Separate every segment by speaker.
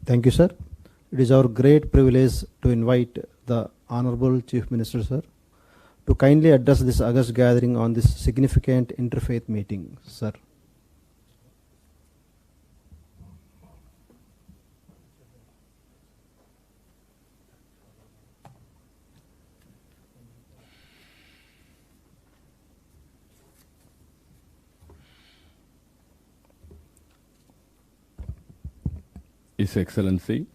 Speaker 1: Thank you, sir. It is our great privilege to invite the Honorable Chief Minister, sir, to kindly address this August gathering on this significant interfaith meeting, sir.
Speaker 2: His Excellency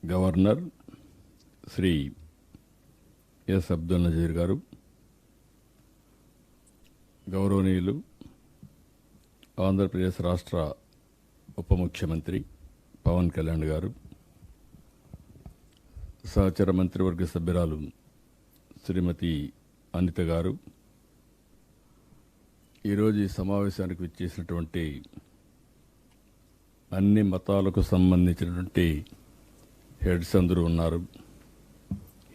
Speaker 2: Governor Sri S. Abdul Nazir Garu, గౌరవనీయులు ఆంధ్రప్రదేశ్ రాష్ట్ర ఉప ముఖ్యమంత్రి పవన్ కళ్యాణ్ గారు, సహచర మంత్రివర్గ సభ్యురాలు శ్రీమతి అనిత గారు, ఈరోజు ఈ సమావేశానికి విచ్చేసినటువంటి అన్ని మతాలకు సంబంధించినటువంటి హెడ్స్ అందరూ ఉన్నారు.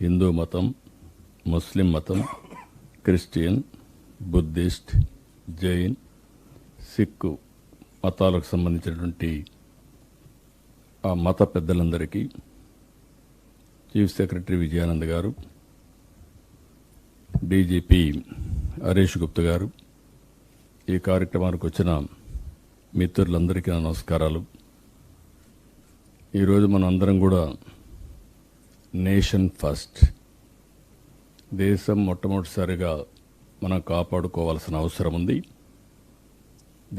Speaker 2: హిందూ మతం, ముస్లిం మతం, క్రిస్టియన్, బుద్ధిస్ట్, జైన్, సిక్కు మతాలకు సంబంధించినటువంటి ఆ మత పెద్దలందరికీ, చీఫ్ సెక్రటరీ విజయానంద్ గారు, డీజీపీ హరీష్ గుప్తా గారు, ఈ కార్యక్రమానికి వచ్చిన మిత్రులందరికీ నా నమస్కారాలు. ఈరోజు మనం అందరం కూడా నేషన్ ఫస్ట్, దేశం మొట్టమొదటిసారిగా మనం కాపాడుకోవాల్సిన అవసరం ఉంది.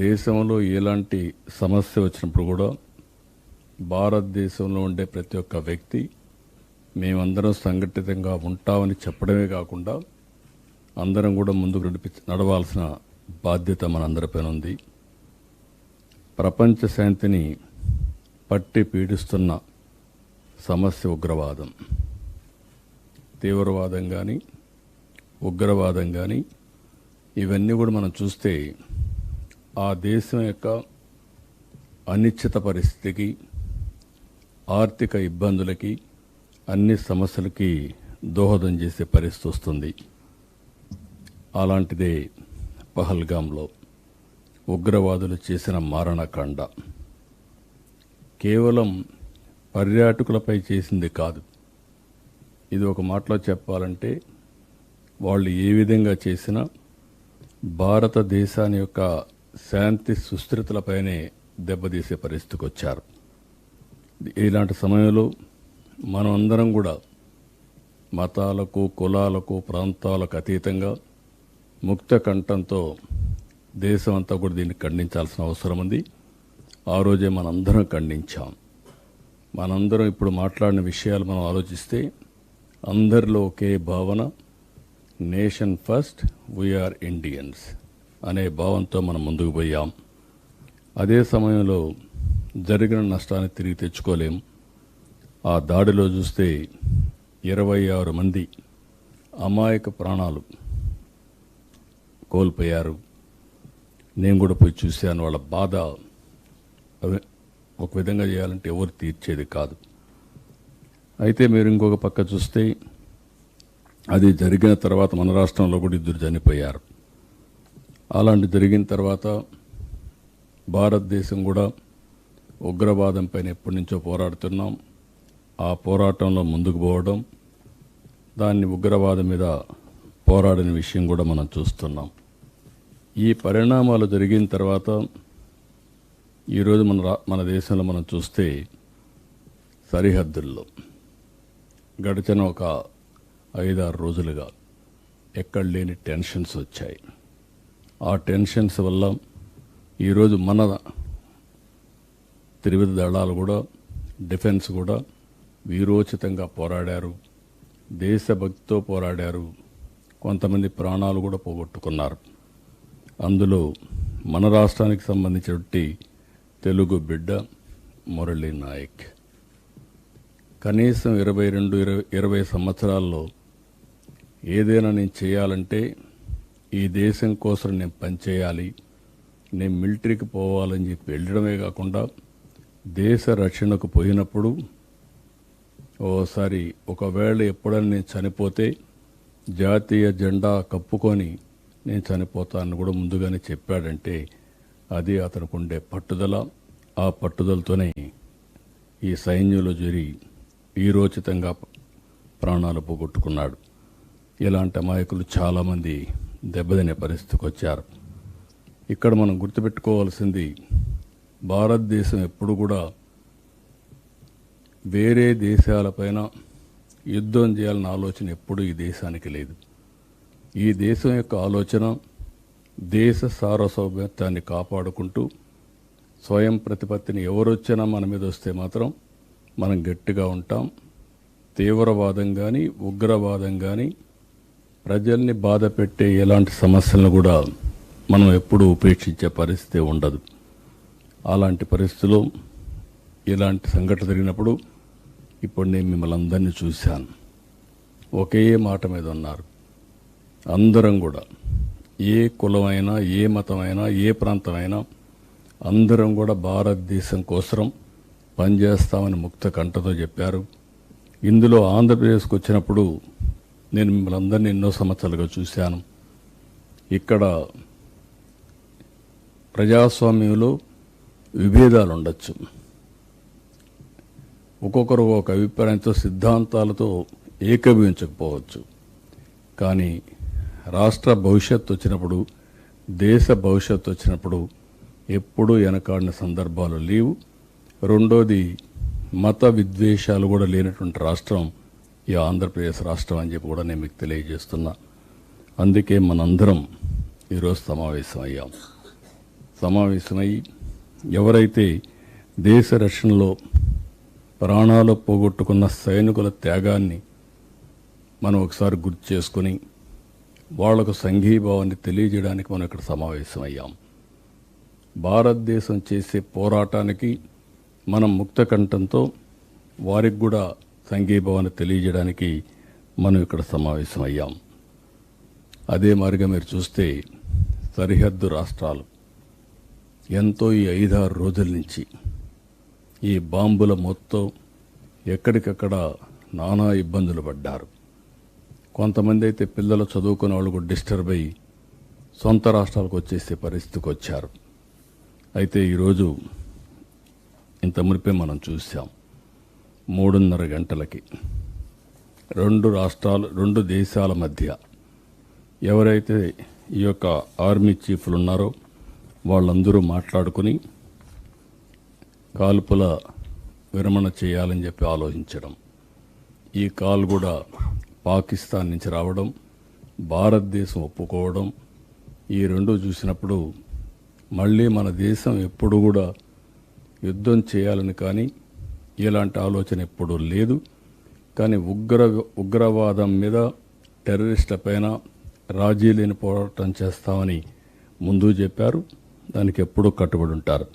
Speaker 2: దేశంలో ఎలాంటి సమస్య వచ్చినప్పుడు కూడా భారతదేశంలో ఉండే ప్రతి ఒక్క వ్యక్తి మేమందరం సంఘటితంగా ఉంటామని చెప్పడమే కాకుండా అందరం కూడా ముందుకు నడవాల్సిన బాధ్యత మనందరిపైన ఉంది. ప్రపంచ శాంతిని పట్టి పీడిస్తున్న సమస్య ఉగ్రవాదం. తీవ్రవాదం కానీ ఉగ్రవాదం కానీ ఇవన్నీ కూడా మనం చూస్తే ఆ దేశం యొక్క అనిశ్చిత పరిస్థితికి, ఆర్థిక ఇబ్బందులకి, అన్ని సమస్యలకి దోహదం చేసే పరిస్థితి వస్తుంది. అలాంటిదే పహల్గాంలో ఉగ్రవాదులు చేసిన మారణకాండ. కేవలం పర్యాటకులపై చేసింది కాదు. ఇది ఒక మాటలో చెప్పాలంటే వాళ్ళు ఏ విధంగా చేసినా భారతదేశాన్ని యొక్క శాంతి సుస్థిరతలపైనే దెబ్బతీసే పరిస్థితికి వచ్చారు. ఇలాంటి సమయంలో మనం అందరం కూడా మతాలకు, కులాలకు, ప్రాంతాలకు అతీతంగా ముక్త కంఠంతో దేశం అంతా కూడా దీన్ని ఖండించాల్సిన అవసరం ఉంది. ఆ రోజే మనందరం ఖండించాం. మనందరం ఇప్పుడు మాట్లాడిన విషయాలు మనం ఆలోచిస్తే అందరిలో ఒకే భావన, నేషన్ ఫస్ట్, వీఆర్ ఇండియన్స్ అనే భావంతో మనం ముందుకు పోయాం. అదే సమయంలో జరిగిన నష్టాన్ని తిరిగి తెచ్చుకోలేం. ఆ దాడిలో చూస్తే 26 మంది అమాయక ప్రాణాలు కోల్పోయారు. నేను కూడా పోయి చూశాను. వాళ్ళ బాధ ఒక విధంగా చేయాలంటే ఎవరు తీర్చేది కాదు. అయితే మీరు ఇంకొక పక్క చూస్తే అది జరిగిన తర్వాత మన రాష్ట్రంలో కూడా 2 చనిపోయారు. అలాంటి జరిగిన తర్వాత భారతదేశం కూడా ఉగ్రవాదం పైన ఎప్పటి నుంచో పోరాడుతున్నాం. ఆ పోరాటంలో ముందుకు పోవడం, దాన్ని ఉగ్రవాదం మీద పోరాడిన విషయం కూడా మనం చూస్తున్నాం. ఈ పరిణామాలు జరిగిన తర్వాత ఈరోజు మన దేశంలో మనం చూస్తే సరిహద్దుల్లో గడిచిన ఒక 5-6 రోజులుగా ఎక్కడ లేని టెన్షన్స్ వచ్చాయి. ఆ టెన్షన్స్ వల్ల ఈరోజు మన త్రివిధ దళాలు కూడా, డిఫెన్స్ కూడా వీరోచితంగా పోరాడారు, దేశభక్తితో పోరాడారు. కొంతమంది ప్రాణాలు కూడా పోగొట్టుకున్నారు. అందులో మన రాష్ట్రానికి సంబంధించినటువంటి తెలుగు బిడ్డ మురళీ నాయక్ కనీసం 22-20 సంవత్సరాల్లో ఏదైనా నేను చేయాలంటే ఈ దేశం కోసం నేను పనిచేయాలి, నేను మిలిటరీకి పోవాలని చెప్పి వెళ్ళడమే కాకుండా దేశ రక్షణకు పోయినప్పుడు ఓసారి ఒకవేళ ఎప్పుడైనా నేను చనిపోతే జాతీయ జెండా కప్పుకొని నేను చనిపోతానని కూడా ముందుగానే చెప్పాడంటే అది అతనికి ఉండే పట్టుదల, ఆ పట్టుదలతోనే ఈ సైన్యంలో చేరి వీరోచితంగా ప్రాణాలు పోగొట్టుకున్నాడు. ఇలాంటి అమాయకులు చాలామంది దెబ్బతినే పరిస్థితికి వచ్చారు. ఇక్కడ మనం గుర్తుపెట్టుకోవాల్సింది, భారతదేశం ఎప్పుడు కూడా వేరే దేశాలపైన యుద్ధం చేయాలన్న ఆలోచన ఎప్పుడూ ఈ దేశానికి లేదు. ఈ దేశం యొక్క ఆలోచన దేశ సార్వభౌమత్వాన్ని కాపాడుకుంటూ స్వయం ప్రతిపత్తిని ఎవరొచ్చినా మన మీద వస్తే మాత్రం మనం గట్టిగా ఉంటాం. తీవ్రవాదం కానీ ఉగ్రవాదం కానీ ప్రజల్ని బాధ పెట్టే ఎలాంటి సమస్యలను కూడా మనం ఎప్పుడూ ఉపేక్షించే పరిస్థితి ఉండదు. అలాంటి పరిస్థితుల్లో ఇలాంటి సంఘటన జరిగినప్పుడు ఇప్పుడు నేను మిమ్మల్ని అందరినీ చూశాను. ఒకే మాట మీద ఉన్నారు. అందరం కూడా ఏ కులమైనా, ఏ మతమైనా, ఏ ప్రాంతమైనా అందరం కూడా భారతదేశం కోసం పనిచేస్తామని ముక్త కంఠతో చెప్పారు. ఇందులో ఆంధ్రప్రదేశ్కి వచ్చినప్పుడు నేను మిమ్మల్ని అందరినీ ఎన్నో సంవత్సరాలుగా చూశాను. ఇక్కడ ప్రజాస్వామ్యంలో విభేదాలు ఉండొచ్చు, ఒక్కొక్కరు ఒక అభిప్రాయంతో సిద్ధాంతాలతో ఏకీభవించకపోవచ్చు. కానీ రాష్ట్ర భవిష్యత్తు వచ్చినప్పుడు, దేశ భవిష్యత్తు వచ్చినప్పుడు ఎప్పుడూ వెనకాడిన సందర్భాలు లేవు. రెండోది, మత విద్వేషాలు కూడా లేనటువంటి రాష్ట్రం ఈ ఆంధ్రప్రదేశ్ రాష్ట్రం అని చెప్పి కూడా నేను మీకు తెలియజేస్తున్నా. అందుకే మనందరం ఈరోజు సమావేశమై ఎవరైతే దేశ రక్షణలో ప్రాణాలు పోగొట్టుకున్న సైనికుల త్యాగాన్ని మనం ఒకసారి గుర్తు చేసుకుని వాళ్లకు సంఘీభావాన్ని తెలియజేయడానికి మనం ఇక్కడ సమావేశమయ్యాం. భారతదేశం చేసే పోరాటానికి మనం ముక్త కంఠంతో వారికి కూడా సంఘీభావాన్ని తెలియజేయడానికి మనం ఇక్కడ సమావేశమయ్యాం. అదే మాదిరిగా మీరు చూస్తే సరిహద్దు రాష్ట్రాలు ఎంతో ఈ 5-6 రోజుల నుంచి ఈ బాంబుల మొత్తం ఎక్కడికక్కడ నానా ఇబ్బందులు పడ్డారు. కొంతమంది అయితే పిల్లలు చదువుకునే వాళ్ళు కూడా డిస్టర్బ్ అయ్యి సొంత రాష్ట్రాలకు వచ్చేసే పరిస్థితికి వచ్చారు. అయితే ఈరోజు ఇంత మునిపే మనం చూసాం, 3:30 గంటలకి 2 దేశాల మధ్య ఎవరైతే ఈ యొక్క ఆర్మీ చీఫ్లు ఉన్నారో వాళ్ళందరూ మాట్లాడుకుని కాల్పుల విరమణ చేయాలని చెప్పి ఆలోచించడం, ఈ కాల్ కూడా పాకిస్తాన్ నుంచి రావడం, భారతదేశం ఒప్పుకోవడం, ఈ రెండు చూసినప్పుడు మళ్ళీ మన దేశం ఎప్పుడు కూడా యుద్ధం చేయాలని కానీ ఇలాంటి ఆలోచన ఎప్పుడూ లేదు. కానీ ఉగ్రవాదం మీద, టెర్రరిస్టుల పైన రాజీ లేని పోరాటం చేస్తామని ముందు చెప్పారు. దానికి ఎప్పుడూ కట్టుబడి ఉంటారు.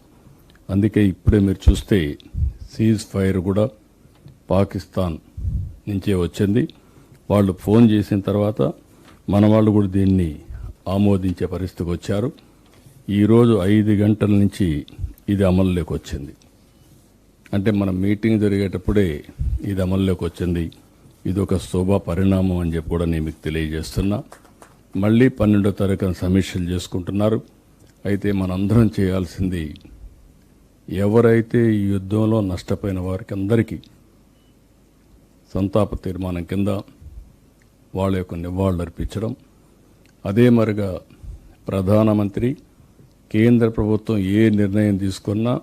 Speaker 2: అందుకే ఇప్పుడే మీరు చూస్తే సీజ్ ఫైర్ కూడా పాకిస్తాన్ నుంచే వచ్చింది. వాళ్ళు ఫోన్ చేసిన తర్వాత మన వాళ్ళు కూడా దీన్ని ఆమోదించే పరిస్థితికి వచ్చారు. ఈరోజు 5 గంటల నుంచి ఇది అమల్లోకి వచ్చింది. అంటే మన మీటింగ్ జరిగేటప్పుడే ఇది అమల్లోకి వచ్చింది. ఇది ఒక శుభ పరిణామం అని చెప్పి కూడా నేను మీకు తెలియజేస్తున్నా. మళ్ళీ 12వ తారీఖున సమీక్షలు చేసుకుంటున్నారు. అయితే మనందరం చేయాల్సింది, ఎవరైతే ఈ యుద్ధంలో నష్టపోయిన వారికి అందరికీ సంతాప తీర్మానం కింద వాళ్ళ యొక్క నివాళులు అర్పించడం, అదే మరిగా ప్రధానమంత్రి, కేంద్ర ప్రభుత్వం ఏ నిర్ణయం తీసుకున్నా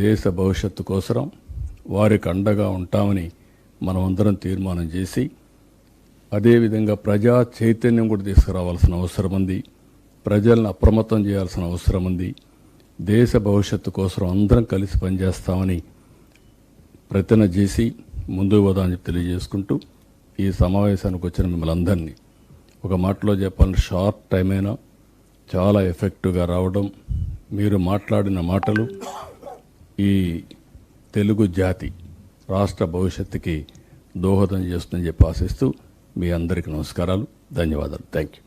Speaker 2: దేశ భవిష్యత్తు కోసం వారికి అండగా ఉంటామని మనమందరం తీర్మానం చేసి, అదేవిధంగా ప్రజా చైతన్యం కూడా తీసుకురావాల్సిన అవసరం ఉంది. ప్రజలను అప్రమత్తం చేయాల్సిన అవసరం ఉంది. దేశ భవిష్యత్తు కోసం అందరం కలిసి పనిచేస్తామని ప్రతిజ్ఞ చేసి ముందుకు పోదామని చెప్పి తెలియజేసుకుంటూ, ఈ సమావేశానికి వచ్చిన మిమ్మల్ని అందరినీ ఒక మాటలో చెప్పాలంటే షార్ట్ టైం అయినా చాలా ఎఫెక్టివ్గా రావడం, మీరు మాట్లాడిన మాటలు ఈ తెలుగు జాతి రాష్ట్ర భవిష్యత్తుకి దోహదం చేస్తుందని చెప్పి ఆశిస్తూ మీ అందరికీ నమస్కారాలు, ధన్యవాదాలు. Thank you.